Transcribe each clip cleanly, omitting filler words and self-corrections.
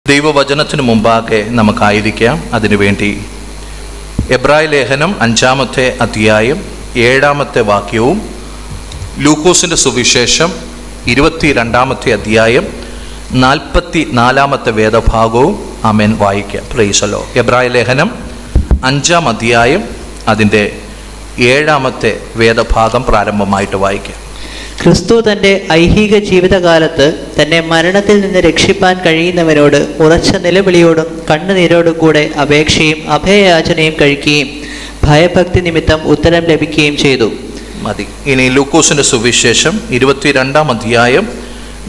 ദൈവവചനത്തിനു മുമ്പാകെ നമുക്കായിരിക്കാം. അതിനുവേണ്ടി എബ്രായ ലേഖനം 5-ാമത്തെ അധ്യായം 7-ാമത്തെ വാക്യവും ലൂക്കോസിൻ്റെ സുവിശേഷം 22-ാമത്തെ അധ്യായം 44-ാമത്തെ വേദഭാഗവും ആമേൻ വായിക്കാം. Price the Lord. എബ്രായ ലേഖനം 5-ാം അധ്യായം അതിൻ്റെ 7-ാമത്തെ വേദഭാഗം പ്രാരംഭമായിട്ട് വായിക്കാം. ക്രിസ്തു തൻ്റെ ഐഹിക ജീവിതകാലത്ത് തന്നെ മരണത്തിൽ നിന്ന് രക്ഷിപ്പാൻ കഴിയുന്നവനോട് ഉറച്ച നിലവിളിയോടും കണ്ണുനീരോടും കൂടെ അപേക്ഷയും അഭയയാചനയും കഴിക്കുകയും ഭയഭക്തി നിമിത്തം ഉത്തരം ലഭിക്കുകയും ചെയ്തു. മതി. ഇനി ലൂക്കോസിൻ്റെ സുവിശേഷം 22-ാം അധ്യായം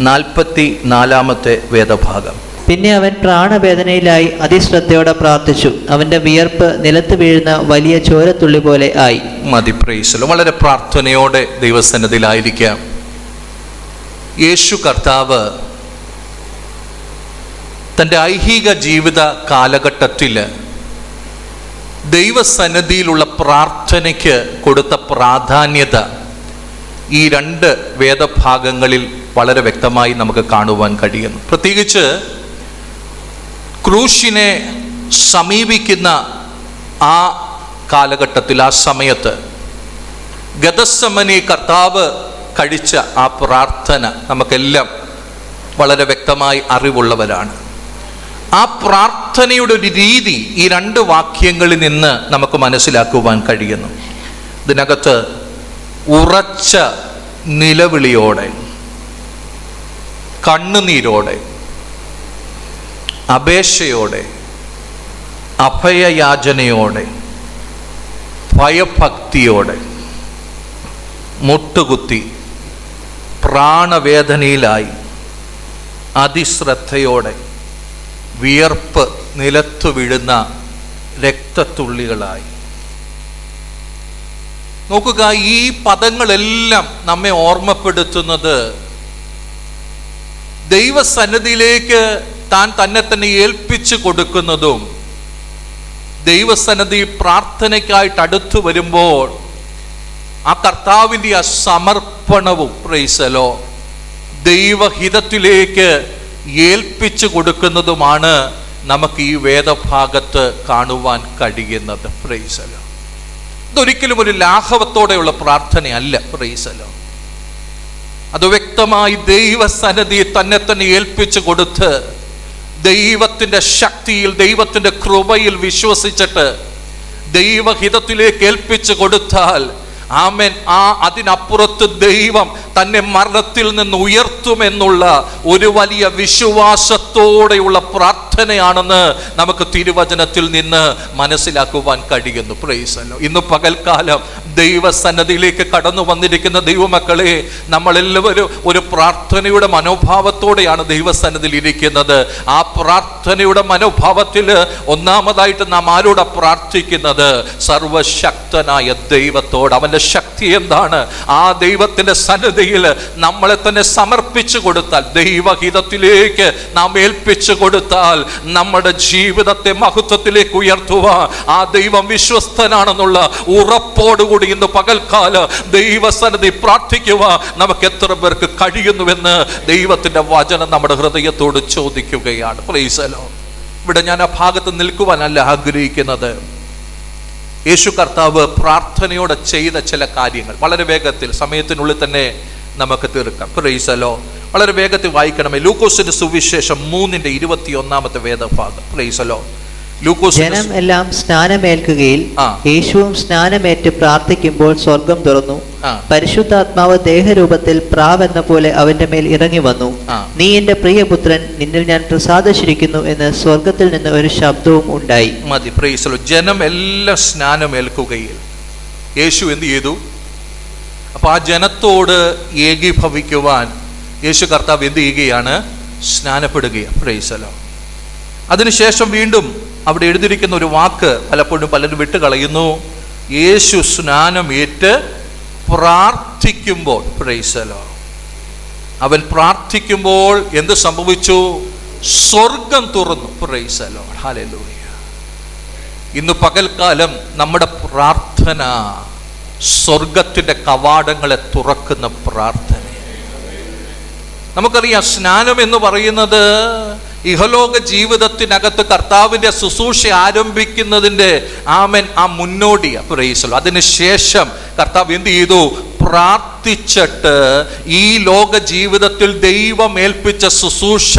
44-ാമത്തെ വേദഭാഗം. പിന്നെ അവൻ പ്രാണവേദനയിലായി അതിശ്രദ്ധയോടെ പ്രാർത്ഥിച്ചു. അവൻ്റെ വിയർപ്പ് നിലത്ത് വീഴുന്ന വലിയ ചോരത്തുള്ളി പോലെ ആയി. മതി. Price the Lord. വളരെ പ്രാർത്ഥനയോടെ ദൈവസന്നിധിയിലായിരിക്കാം. യേശു കർത്താവ് തൻ്റെ ഐഹിക ജീവിത കാലഘട്ടത്തിൽ ദൈവസന്നിധിയിലുള്ള പ്രാർത്ഥനയ്ക്ക് കൊടുത്ത പ്രാധാന്യത ഈ 2 വേദഭാഗങ്ങളിൽ വളരെ വ്യക്തമായി നമുക്ക് കാണുവാൻ കഴിയുന്നു. പ്രത്യേകിച്ച് ക്രൂശിനെ സമീപിക്കുന്ന ആ കാലഘട്ടത്തിൽ, ആ സമയത്ത് ഗെത്സമനി കർത്താവ് കഴിച്ച ആ പ്രാർത്ഥന നമുക്കെല്ലാം വളരെ വ്യക്തമായി അറിവുള്ളവരാണ്. ആ പ്രാർത്ഥനയുടെ ഒരു രീതി ഈ 2 വാക്യങ്ങളിൽ നിന്ന് നമുക്ക് മനസ്സിലാക്കുവാൻ കഴിയുന്നു. ഇതിനകത്ത് ഉറച്ച നിലവിളിയോടെ, കണ്ണുനീരോടെ, അപേക്ഷയോടെ, അഭയയാചനയോടെ, ഭയഭക്തിയോടെ, മുട്ടുകുത്തി, പ്രാണവേദനയിലായി, അതിശ്രദ്ധയോടെ, വിയർപ്പ് നിലത്തു വീഴുന്ന രക്തത്തുള്ളികളായി. നോക്കുക, ഈ പദങ്ങളെല്ലാം നമ്മെ ഓർമ്മപ്പെടുത്തുന്നത് ദൈവസന്നിധിയിലേക്ക് താൻ തന്നെ ഏൽപ്പിച്ചു കൊടുക്കുന്നതും, ദൈവസന്നിധി പ്രാർത്ഥനയ്ക്കായിട്ട് അടുത്തു വരുമ്പോൾ ആ കർത്താവിൻ്റെ ആ സമർപ്പണവും, പ്രൈസ് ദി ലോർഡ്, ദൈവഹിതത്തിലേക്ക് ഏൽപ്പിച്ചു കൊടുക്കുന്നതുമാണ് നമുക്ക് ഈ വേദഭാഗത്ത് കാണുവാൻ കഴിയുന്നത്. Praise the Lord. ഇതൊരിക്കലും ഒരു ലാഘവത്തോടെയുള്ള പ്രാർത്ഥനയല്ല. Praise the Lord. അത് വ്യക്തമായി ദൈവസന്നിധി തന്നെ ഏൽപ്പിച്ചു കൊടുത്ത് ദൈവത്തിൻ്റെ ശക്തിയിൽ, ദൈവത്തിൻ്റെ കൃപയിൽ വിശ്വസിച്ചിട്ട് ദൈവഹിതത്തിലേക്ക് ഏൽപ്പിച്ചു കൊടുത്താൽ ആമേൻ, അതിനപ്പുറത്ത് ദൈവം തന്നെ മരണത്തിൽ നിന്ന് ഉയർത്തുമെന്നുള്ള ഒരു വലിയ വിശ്വാസത്തോടെയുള്ള പ്രാർത്ഥനയാണെന്ന് നമുക്ക് തിരുവചനത്തിൽ നിന്ന് മനസ്സിലാക്കുവാൻ കഴിയുന്നു. Price the Lord. ഇന്ന് പകൽക്കാലം ദൈവസന്നിധിയിലേക്ക് കടന്നു വന്നിരിക്കുന്ന ദൈവമക്കളെ, നമ്മളെല്ലാവരും ഒരു പ്രാർത്ഥനയുടെ മനോഭാവത്തോടെയാണ് ദൈവസന്നിധിയിൽ ഇരിക്കുന്നത്. ആ പ്രാർത്ഥനയുടെ മനോഭാവത്തിൽ ഒന്നാമതായിട്ട് നാം ആരോടാ പ്രാർത്ഥിക്കുന്നത്? സർവശക്തനായ ദൈവത്തോട്. അവൻ്റെ ശക്തി എന്താണ്? ആ ദൈവത്തിൻ്റെ സന്നിധിയിൽ നമ്മളെ തന്നെ സമർപ്പിച്ചു കൊടുത്താൽ, ദൈവഹിതത്തിലേക്ക് നാം ഏൽപ്പിച്ചു കൊടുത്താൽ, നമ്മുടെ ജീവിതത്തെ മഹത്വത്തിലേക്ക് ഉയർത്തുവാൻ ആ ദൈവം വിശ്വസ്തനാണെന്നുള്ള ഉറപ്പോടുകൂടി ഇന്ന് പകൽക്കാലം ദൈവസന്നിധി പ്രാർത്ഥിക്കുവാൻ നമുക്ക് എത്ര പേർക്ക് കഴിയുന്നുവെന്ന് ദൈവത്തിൻ്റെ വചനം നമ്മുടെ ഹൃദയത്തോട് ചോദിക്കുകയാണ്. Price the Lord. ഇവിടെ ഞാൻ ആ ഭാഗത്ത് നിൽക്കുവാനല്ല ആഗ്രഹിക്കുന്നത്. യേശു കർത്താവ് പ്രാർത്ഥനയോടെ ചെയ്ത ചില കാര്യങ്ങൾ വളരെ വേഗത്തിൽ, സമയത്തിനുള്ളിൽ തന്നെ നമുക്ക് തീർക്കാം. Price the Lord. വളരെ വേഗത്തിൽ വായിക്കണമേ. ലൂക്കോസിന്റെ സുവിശേഷം 3-ന്റെ വേദഭാഗം. Price the Lord. ജനം എല്ലാം സ്നാനമേൽക്കുകയിൽ യേശുവും സ്നാനമേറ്റ് പ്രാർത്ഥിക്കുമ്പോൾ സ്വർഗം തുറന്നു. പരിശുദ്ധാത്മാവ് ദേഹരൂപത്തിൽ പ്രാവ് എന്ന പോലെ അവന്റെ മേൽ ഇറങ്ങി വന്നു. നീ എന്റെ പ്രിയപുത്രൻ, നിന്നിൽ ഞാൻ പ്രസാദിച്ചിരിക്കുന്നു എന്ന് സ്വർഗത്തിൽ നിന്ന് ഒരു ശബ്ദവും ഉണ്ടായി. മതി. Price the Lord. ജനം എല്ലാം സ്നാനമേൽക്കുകയിൽ യേശു എന്ത് ചെയ്തു? അപ്പൊ ആ ജനത്തോട് ഏകീഭവിക്കുവാൻ യേശു കർത്താവ് എന്ത് ചെയ്യുകയാണ്? സ്നാനപ്പെടുകയാണ്. Praise the Lord. അതിനുശേഷം വീണ്ടും അവിടെ എഴുതിയിരിക്കുന്ന ഒരു വാക്ക് പലപ്പോഴും പലരും വിട്ടുകളയുന്നു. യേശു സ്നാനമേറ്റ് പ്രാർത്ഥിക്കുമ്പോൾ, പ്രൈസ് ദി ലോർഡ്, അവൻ പ്രാർത്ഥിക്കുമ്പോൾ എന്ത് സംഭവിച്ചു? സ്വർഗം തുറന്നു. Price the Lord. ഹല്ലേലൂയ. ഇന്ന് പകൽക്കാലം നമ്മുടെ പ്രാർത്ഥന സ്വർഗത്തിൻ്റെ കവാടങ്ങളെ തുറക്കുന്ന പ്രാർത്ഥന. നമുക്കറിയാം, സ്നാനം എന്ന് പറയുന്നത് ഇഹലോക ജീവിതത്തിനകത്ത് കർത്താവിൻ്റെ ശുശ്രൂഷ ആരംഭിക്കുന്നതിൻ്റെ ആ മുന്നോടിയാണ്. Price the Lord. അതിനുശേഷം കർത്താവ് എന്ത് ചെയ്തു? പ്രാർത്ഥിച്ചിട്ട് ഈ ലോക ജീവിതത്തിൽ ദൈവം ഏൽപ്പിച്ച ശുശ്രൂഷ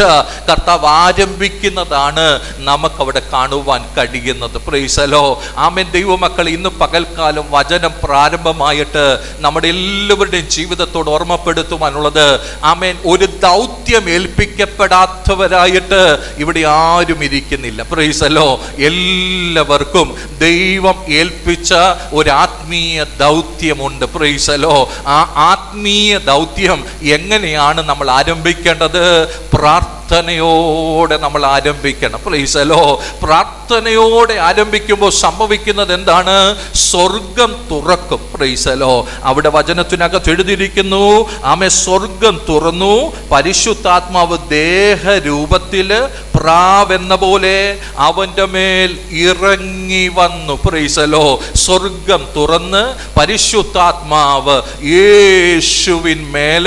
കർത്താവ് ആരംഭിക്കുന്നതാണ് നമുക്കവിടെ കാണുവാൻ കഴിയുന്നത്. Praise the Lord. ആമേൻ. ദൈവമക്കൾ, ഇന്ന് പകൽക്കാലം വചനം പ്രാരംഭമായിട്ട് നമ്മുടെ എല്ലാവരുടെയും ജീവിതത്തോട് ഓർമ്മപ്പെടുത്തുവാനുള്ളത്, ആമേൻ, ഒരു ദൗത്യം ഏൽപ്പിക്കപ്പെടാത്തവരായിട്ട് ഇവിടെ ആരും ഇരിക്കുന്നില്ല. Price the Lord. എല്ലാവർക്കും ദൈവം ഏൽപ്പിച്ച ഒരു ആത്മീയ ദൗത്യമുണ്ട്. Price the Lord. ആ ആത്മീയ ദൗത്യം എങ്ങനെയാണ് നമ്മൾ ആരംഭിക്കേണ്ടത്? പ്രാർത്ഥനയോടെ നമ്മൾ ആരംഭിക്കണം. Price the Lord. പ്രാർത്ഥനയോടെ ആരംഭിക്കുമ്പോൾ സംഭവിക്കുന്നത് എന്താണ്? സ്വർഗം തുറക്കും. Price the Lord. അവിടെ വചനത്തിനകത്ത് എഴുതിയിരിക്കുന്നു, ആമേൻ, സ്വർഗം തുറന്നു, പരിശുദ്ധാത്മാവ് ദേഹരൂപത്തിൽ പ്രാവെന്ന പോലെ അവൻ്റെ മേൽ ഇറങ്ങി വന്നു. Price the Lord. സ്വർഗം തുറന്ന് പരിശുദ്ധാത്മാവ് യേശുവിന്മേൽ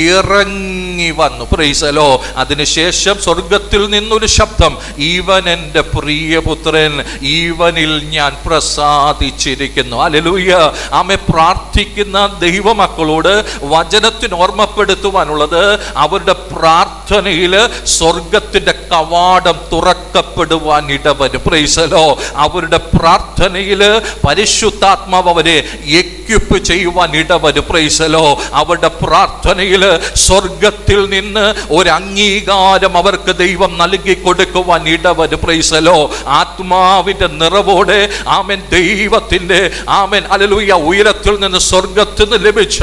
ഇറങ്ങി വന്നു. Price the Lord. അതിനുശേഷം സ്വർഗത്തിൽ നിന്നൊരു ശബ്ദം, ഇവൻ എൻ്റെ പ്രിയപുത്രൻ, ഇവനിൽ ഞാൻ പ്രസാദിച്ചിരിക്കുന്നു. ഹല്ലേലൂയ. ആമേ. പ്രാർത്ഥിക്കുന്ന ദൈവമക്കളോട് വചനത്തിന് ഓർമ്മപ്പെടുത്തുവാനുള്ളത്, അവരുടെ പ്രാർത്ഥനയിൽ സ്വർഗത്തിന്റെ കവാടം തുറക്കപ്പെടുവാൻ ഇടവരും. Praise the Lord. അവരുടെ പ്രാർത്ഥനയിൽ പരിശുദ്ധാത്മാവ് അവരെ എക്വിപ്പ് ചെയ്യുവാൻ ഇടവരും. Praise the Lord. അവരുടെ പ്രാർത്ഥനയിൽ സ്വർഗത്തിൽ നിന്ന് ഒരു അംഗീകാരം അവർക്ക് ദൈവം നൽകി കൊടുക്കുവാൻ ഇടവരും. Praise the Lord. ആത്മാവിന്റെ നിറവോടെ, ആമേൻ, ദൈവത്തിന്റെ, ആമേൻ, ഹല്ലേലൂയ, ഉയരത്തിൽ നിന്ന് സ്വർഗത്തിൽ നിന്ന് ലഭിച്ച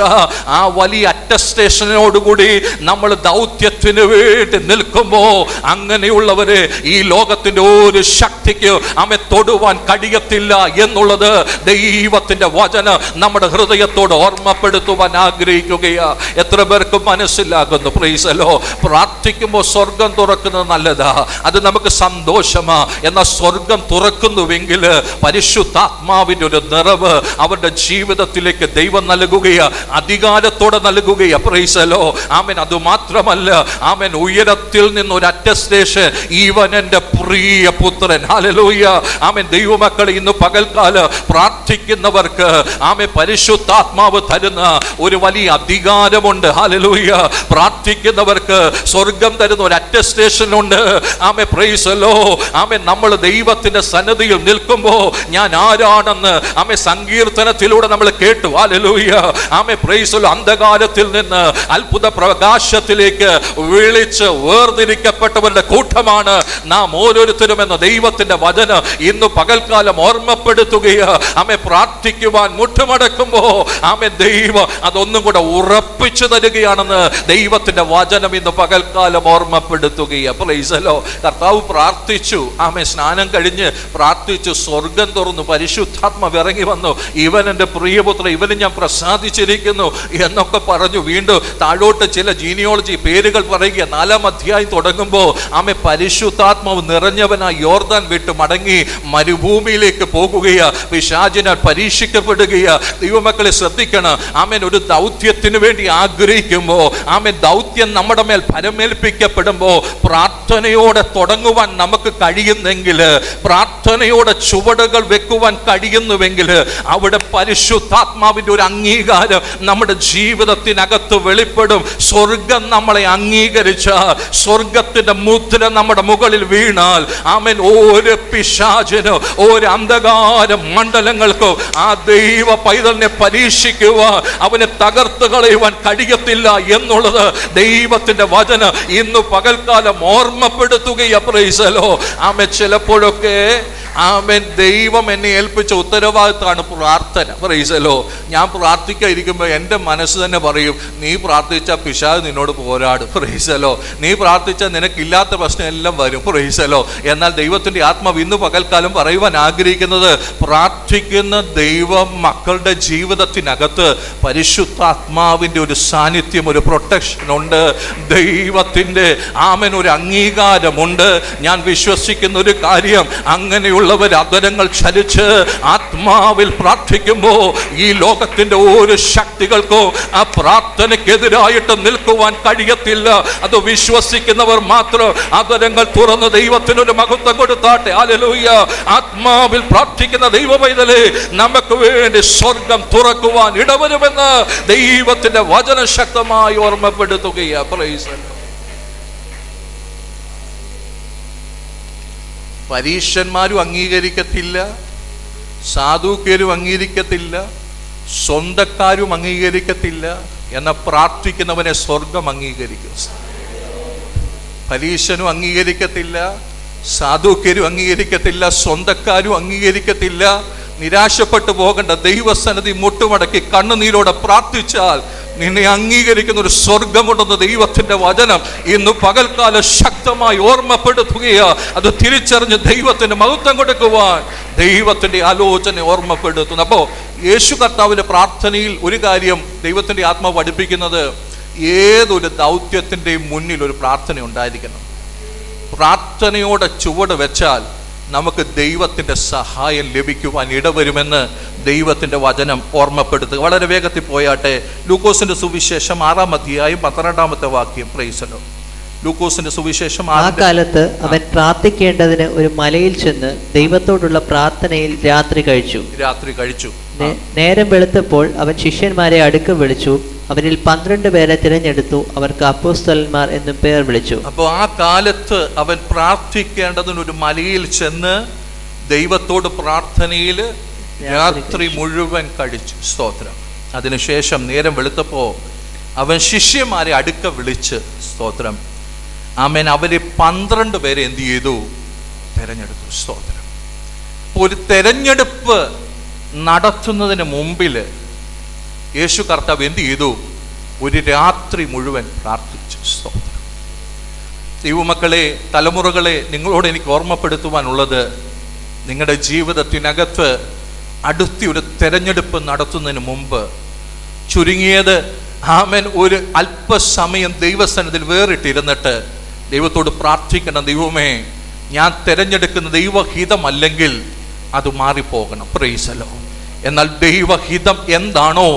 ആ വലിയ അറ്റസ്റ്റേഷനോടുകൂടി നമ്മൾ ദൗത്യത്തിന് വേണ്ടി നിൽക്കുമ്പോൾ, അങ്ങനെയുള്ളവരെ ഈ ലോകത്തിന്റെ ഒരു ശക്തിക്ക് ആമേൻ തൊടുവാൻ കഴിയത്തില്ല എന്നുള്ളത് ദൈവത്തിന്റെ വചനം നമ്മുടെ ഹൃദയത്തോട് ഓർമ്മപ്പെടുത്തുവാൻ ആഗ്രഹിക്കുകയാ. എത്ര പേർക്ക് മനസ്സിലാകുന്നു? Price the Lord. പ്രാർത്ഥിക്കുമ്പോൾ സ്വർഗം തുറക്കുന്നത് നല്ലതാ, അത് നമുക്ക് സന്തോഷമാ. എന്നാൽ സ്വർഗം തുറക്കുന്നുവെങ്കിൽ പരിശുദ്ധാത്മാവിന്റെ ഒരു നിറവ് അവരുടെ ജീവിതത്തിലേക്ക് ദൈവം നൽകുകയാ, അധികാരത്തോടെ നൽകുകയാ. Praise the Lord. ആമേൻ. അതുമാത്രമല്ല, ആമേൻ, ഉയരത്തിൽ നിന്ന് ഒരു അറ്റസ്റ്റേഷൻ, ഇവൻ എൻ്റെ പ്രിയ പുത്രൻ. ഹല്ലേലൂയ. ആമേൻ. ദൈവമക്കളെ, ഇന്ന് പകൽക്കാലം പ്രാർത്ഥിക്കുന്നവർക്ക് ആമേൻ പരിശുദ്ധാത്മാവ് തരുന്ന ഒരു വലിയ അധികാരമുണ്ട്. ഹല്ലേലൂയ. പ്രാർത്ഥിക്കുന്നവർക്ക് സ്വർഗം തരുന്ന ഒരു അറ്റസ്റ്റേഷൻ ഉണ്ട്. ആമേൻ. Praise the Lord. ആമേൻ. നമ്മൾ ദൈവത്തിന്റെ സന്നിധിയിൽ നിൽക്കുമ്പോൾ ഞാൻ ആരാണെന്ന് ആമേൻ സങ്കീർത്തനത്തിലൂടെ നമ്മൾ കേട്ടു. Hallelujah. Amen. Praise the Lord. അന്ധകാരത്തിൽ നിന്ന് അത്ഭുത പ്രകാശത്തിലേക്ക് വിളിച്ച് വേർതിരിക്കപ്പെട്ടവരുടെ കൂട്ടമാണ് നാം ഓരോരുത്തരും എന്ന ദൈവത്തിന്റെ വചനം ഇന്ന് പകൽക്കാലം ഓർമ്മപ്പെടുത്തുകയാ. ആമേൻ. പ്രാർത്ഥിക്കുവാൻ മുട്ടുമടക്കുമ്പോ ആമേൻ ദൈവം അതൊന്നും കൂടെ ഉറപ്പിച്ചു തരികയാണെന്ന് ദൈവത്തിന്റെ വചനം ഇന്ന് പകൽക്കാലം ഓർമ്മപ്പെടുത്തുകയാ. Praise the Lord. കർത്താവ് പ്രാർത്ഥിച്ചു. ആമേൻ. സ്നാനം കഴിഞ്ഞ് പ്രാർത്ഥിച്ചു, സ്വർഗം തുറന്നു, പരിശുദ്ധാത്മാവ് ഇറങ്ങി വന്നു, ഇവൻ എൻ്റെ പ്രിയപുത്രൻ, ഇവന് ഞാൻ പ്രസാദിച്ചിരിക്കുന്നു എന്നൊക്കെ പറഞ്ഞു. വീണ്ടും താഴോട്ട് ചില ജീനിയോളജി പേരുകൾ പറയുക. 4-ാം അധ്യായം തുടങ്ങുമ്പോൾ ആമേൻ പരിശുദ്ധാത്മാവ് നിറഞ്ഞവനായി യോർദാൻ വിട്ട് മടങ്ങി മരുഭൂമിയിലേക്ക് പോകുകയാ, പിശാചിനാൽ പരീക്ഷിക്കപ്പെടുകയാ. ദൈവമക്കളെ ശ്രദ്ധിക്കണം. ആമേൻ. ഒരു ദൗത്യത്തിന് വേണ്ടി ആഗ്രഹിക്കുമ്പോൾ, ആമേൻ, ദൗത്യം നമ്മുടെ മേൽ പരമേൽപ്പിക്കപ്പെടുമ്പോൾ പ്രാർത്ഥനയോടെ തുടങ്ങുവാൻ നമുക്ക് കഴിയുന്നെങ്കിൽ, പ്രാർത്ഥനയോടെ ചുവടുകൾ വെക്കുവാൻ കഴിയുന്നുവെങ്കിൽ, അവിടെ പരിശുദ്ധാത്മാവിന്റെ ഒരു അംഗീകാരം നമ്മുടെ ജീവിതത്തിനകത്ത് വെളിപ്പെടും. സ്വർഗം നമ്മളെ അംഗീകരിച്ച, സ്വർഗത്തിന്റെ മുദ്ര നമ്മുടെ മുകളിൽ വീണാൽ, ആമേൻ, ഒരു പിശാചിനോ ഒരു അന്ധകാര മണ്ഡലങ്ങൾക്കോ ആ ദൈവ പൈതലിനെ പരീക്ഷിക്കുവാൻ, അവനെ തകർത്ത് കളയുവാൻ കഴിയത്തില്ല എന്നുള്ളത് ദൈവത്തിന്റെ വചനം ഇന്ന് പകൽക്കാലം ഓർമ്മപ്പെടുത്തുകയാ. Praise the Lord. ആമേൻ. ചിലപ്പോഴൊക്കെ ആമേൻ ദൈവം എന്നെ ഏൽപ്പിച്ച ഉത്തരവാദിത്തമാണ് പ്രാർത്ഥന. Praise the Lord. ഞാൻ പ്രാർത്ഥിക്കാതിരിക്കുമ്പോൾ എൻ്റെ മനസ്സ് തന്നെ പറയും, നീ പ്രാർത്ഥിച്ച പിശാച് നിന്നോട് പോരാടും. Price the Lord. നീ പ്രാർത്ഥിച്ചാൽ നിനക്കില്ലാത്ത പ്രശ്നം എല്ലാം വരും. Price the Lord. എന്നാൽ ദൈവത്തിൻ്റെ ആത്മാവ് ഇന്ന് പകൽക്കാലം പറയുവാൻ ആഗ്രഹിക്കുന്നത്, പ്രാർത്ഥിക്കുന്ന ദൈവ മക്കളുടെ ജീവിതത്തിനകത്ത് പരിശുദ്ധാത്മാവിൻ്റെ ഒരു സാന്നിധ്യം, ഒരു പ്രൊട്ടക്ഷൻ ഉണ്ട്. ദൈവത്തിൻ്റെ ആമേൻ ഒരു അംഗീകാരമുണ്ട്. ഞാൻ വിശ്വസിക്കുന്ന ഒരു കാര്യം, അങ്ങനെയുള്ള പ്രിയമുള്ളവർ, അധരങ്ങൾ ചലിച്ച് ആത്മാവിൽ പ്രാർത്ഥിക്കുമ്പോൾ ഈ ലോകത്തിന്റെ ഒരു ശക്തികൾക്കോ ആ പ്രാർത്ഥനയ്ക്കെതിരായിട്ട് നിൽക്കുവാൻ കഴിയത്തില്ല. അത് വിശ്വസിക്കുന്നവർ മാത്രം അധരങ്ങൾ തുറന്ന് ദൈവത്തിനൊരു മഹത്വം കൊടുത്താട്ടെ. ഹല്ലേലൂയ. ആത്മാവിൽ പ്രാർത്ഥിക്കുന്ന ദൈവ പൈതലേ, നമുക്ക് വേണ്ടി സ്വർഗം തുറക്കുവാൻ ഇടവരുമെന്ന് ദൈവത്തിന്റെ വചന ശക്തമായി ഓർമ്മപ്പെടുത്തുകയാണ്. Praise the Lord. പരീശന്മാരും അംഗീകരിക്കത്തില്ല, സാധുക്യരും അംഗീകരിക്കത്തില്ല, സ്വന്തക്കാരും അംഗീകരിക്കത്തില്ല. എന്നാൽ പ്രാർത്ഥിക്കുന്നവനെ സ്വർഗം അംഗീകരിക്കും. പരീശനും അംഗീകരിക്കത്തില്ല, സാധുക്യരും അംഗീകരിക്കത്തില്ല, സ്വന്തക്കാരും അംഗീകരിക്കത്തില്ല. നിരാശപ്പെട്ടു പോകേണ്ട. ദൈവസന്നിധി മുട്ടുമടക്കി കണ്ണുനീരോടെ പ്രാർത്ഥിച്ചാൽ നിന്നെ അംഗീകരിക്കുന്ന ഒരു സ്വർഗമുണ്ടെന്ന് ദൈവത്തിന്റെ വചനം ഇന്ന് പകൽക്കാലം ശക്തമായി ഓർമ്മപ്പെടുത്തുകയാ. അത് തിരിച്ചറിഞ്ഞ് ദൈവത്തിന് മഹത്വം കൊടുക്കുവാൻ ദൈവത്തിന്റെ ആലോചന ഓർമ്മപ്പെടുത്തുന്നു. അപ്പോൾ യേശു കർത്താവിന്റെ പ്രാർത്ഥനയിൽ ഒരു കാര്യം ദൈവത്തിന്റെ ആത്മാവ് പഠിപ്പിക്കുന്നത്, ഏതൊരു ദൗത്യത്തിന്റെയും മുന്നിൽ ഒരു പ്രാർത്ഥന ഉണ്ടായിരിക്കണം. പ്രാർത്ഥനയോടെ ചുവട് വെച്ചാൽ നമുക്ക് ദൈവത്തിന്റെ സഹായം ലഭിക്കുവാൻ ഇടവരുമെന്ന് ദൈവത്തിന്റെ വചനം ഓർമ്മപ്പെടുത്തുക. വളരെ വേഗത്തിൽ പോയാട്ടെ. ലൂക്കോസിന്റെ സുവിശേഷം 6-ാം അധ്യായം 12-ാമത്തെ വാക്യം. Price the Lord. ലൂക്കോസിന്റെ സുവിശേഷം. ആ കാലത്ത് അവൻ പ്രാർത്ഥിക്കേണ്ടതിന് ഒരു മലയിൽ ചെന്ന് ദൈവത്തോടുള്ള പ്രാർത്ഥനയിൽ രാത്രി കഴിച്ചു. നേരം വെളുത്തപ്പോൾ അവൻ ശിഷ്യന്മാരെ അടുക്ക വിളിച്ചു. അവരിൽ 12 പേരെ തിരഞ്ഞെടുത്തു. അവർക്ക് അപ്പോസ്തലന്മാർ എന്നും പേർ വിളിച്ചു. അപ്പോൾ ആ കാലത്ത് അവൻ പ്രാർത്ഥിക്കേണ്ടതിന് ഒരു മലയിൽ ചെന്ന് ദൈവത്തോട് പ്രാർത്ഥനയിൽ രാത്രി മുഴുവൻ കഴിച്ചു. സ്തോത്രം. അതിനുശേഷം നേരം വെളുത്തപ്പോൾ അവൻ ശിഷ്യന്മാരെ അടുക്ക വിളിച്ച്, സ്തോത്രം, ആമേൻ, അവരെ 12 പേരെ എന്ത് ചെയ്തു? തെരഞ്ഞെടുത്തു. സ്തോത്രം. ഒരു തെരഞ്ഞെടുപ്പ് നടത്തുന്നതിന് മുമ്പിൽ യേശു കർത്താവ് എന്ത് ചെയ്തു? ഒരു രാത്രി മുഴുവൻ പ്രാർത്ഥിച്ചു. സ്തോത്രം. ദൈവമക്കളെ, തലമുറകളെ, നിങ്ങളോട് എനിക്ക് ഓർമ്മപ്പെടുത്തുവാനുള്ളത്, നിങ്ങളുടെ ജീവിതത്തിനകത്ത് അടുത്തൊരു തെരഞ്ഞെടുപ്പ് നടത്തുന്നതിന് മുമ്പ് ചുരുങ്ങിയത് ആമേൻ ഒരു അല്പസമയം ദൈവസന്നിധിയിൽ വേറിട്ടിരുന്നിട്ട് ദൈവത്തോട് പ്രാർത്ഥിക്കണം. ദൈവമേ, ഞാൻ തിരഞ്ഞെടുക്കുന്ന ദൈവഹിതമല്ലെങ്കിൽ അത് മാറിപ്പോകണം. Price the Lord. എന്നാൽ ദൈവഹിതം എന്താണോ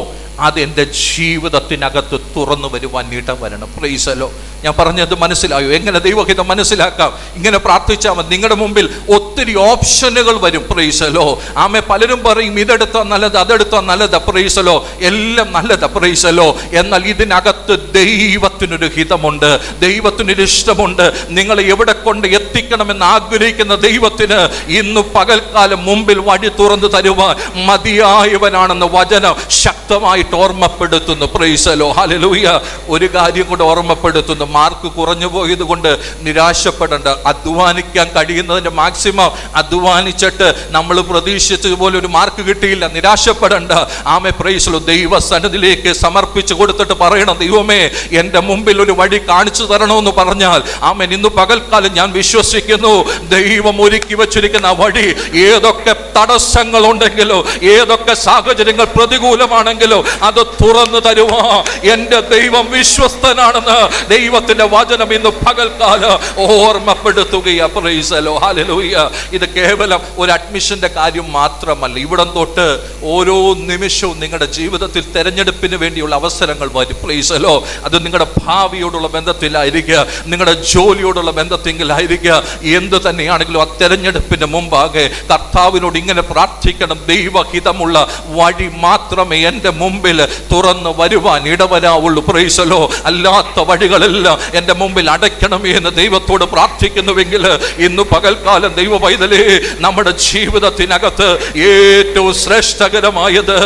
അത് എൻ്റെ ജീവിതത്തിനകത്ത് തുറന്നു വരുവാൻ ഇടവരണം. Price the Lord. ഞാൻ പറഞ്ഞത് മനസ്സിലായോ? എങ്ങനെ ദൈവഹിതം മനസ്സിലാക്കാം? ഇങ്ങനെ പ്രാർത്ഥിച്ചാൽ മതി. നിങ്ങളുടെ മുമ്പിൽ ഒത്തിരി ഓപ്ഷനുകൾ വരും. Price the Lord. ആമേ, പലരും പറയും ഇതെടുത്താ നല്ലത്, അതെടുത്താ നല്ലത്. Price the Lord. എല്ലാം നല്ലത്. Price the Lord. എന്നാൽ ഇതിനകത്ത് ദൈവത്തിനൊരു ഹിതമുണ്ട്, ദൈവത്തിനൊരു ഇഷ്ടമുണ്ട്. നിങ്ങളെ എവിടെ കൊണ്ട് എത്തിക്കണമെന്ന് ആഗ്രഹിക്കുന്ന ദൈവത്തിന് ഇന്ന് പകൽക്കാലം മുമ്പിൽ വഴി തുറന്നു തരുവാൻ മതിയായവനാണെന്ന് വചനം ശക്തമായിട്ട് ഓർമ്മപ്പെടുത്തുന്നു. Price the Lord. ഹല്ലേലൂയ. ഒരു കാര്യം കൂടെ ഓർമ്മപ്പെടുത്തുന്നു. മാർക്ക് കുറഞ്ഞു പോയത് കൊണ്ട് നിരാശപ്പെടേണ്ട. അധ്വാനിക്കാൻ കഴിയുന്നതിന്റെ മാക്സിമം അധ്വാനിച്ചിട്ട് നമ്മൾ പ്രതീക്ഷിച്ചതുപോലെ ഒരു മാർക്ക് കിട്ടിയില്ല, നിരാശപ്പെടേണ്ട. ആമേ, പ്രൈസ് ദി ലോർഡ്. ദൈവസന്നിധിയിലേക്ക് സമർപ്പിച്ചു കൊടുത്തിട്ട് പറയണം, ദൈവമേ, എൻ്റെ മുമ്പിൽ ഒരു വഴി കാണിച്ചു തരണമെന്ന് പറഞ്ഞാൽ, ആമേൻ, ഇന്ന് പകൽക്കാലം ഞാൻ വിശ്വസിക്കുന്നു ദൈവം ഒരുക്കി വച്ചിരിക്കുന്ന വഴി ഏതൊക്കെ തടസ്സങ്ങളുണ്ടെങ്കിലോ ഏതൊക്കെ സാഹചര്യങ്ങൾ പ്രതികൂലമാണെങ്കിലോ അത് തുറന്നു തരുവാ എൻ്റെ ദൈവം വിശ്വസ്തനാണെന്ന് ദൈവത്തിന്റെ വചനം ഇന്ന് പകൽക്കാലം ഓർമ്മപ്പെടുത്തുകയാ. Praise the Lord. ഹല്ലേലൂയ. ഇത് കേവലം ഒരു അഡ്മിഷന്റെ കാര്യം മാത്രമല്ല. ഇവിടം തൊട്ട് ഓരോ നിമിഷവും നിങ്ങളുടെ ജീവിതത്തിൽ തെരഞ്ഞെടുപ്പിന് വേണ്ടിയുള്ള അവസരങ്ങൾ വരും. Price the Lord. അത് നിങ്ങളുടെ ഭാവിയോടുള്ള ബന്ധത്തിലായിരിക്കുക, നിങ്ങളുടെ ജോലിയോടുള്ള ബന്ധത്തിലായിരിക്കുക, എന്ത് തന്നെയാണെങ്കിലും ആ തെരഞ്ഞെടുപ്പിന് മുമ്പാകെ കർത്താവിനോട് ഇങ്ങനെ പ്രാർത്ഥിക്കണം, ദൈവഹിതമുള്ള വഴി മാത്രമേ എൻ്റെ മുമ്പിൽ തുറന്നു വരുവാൻ ഇടവരാവുള്ളൂ. Price the Lord. അല്ലാത്ത വഴികളെല്ലാം എൻ്റെ മുമ്പിൽ അടയ്ക്കണമേ എന്ന് ദൈവത്തോട് പ്രാർത്ഥിക്കുന്നുവെങ്കിൽ ഇന്ന് പകൽക്കാലം ദൈവ പൈതലേ, നമ്മുടെ ജീവിതത്തിനകത്ത് ഏറ്റവും ശ്രേഷ്ഠകരമായത്,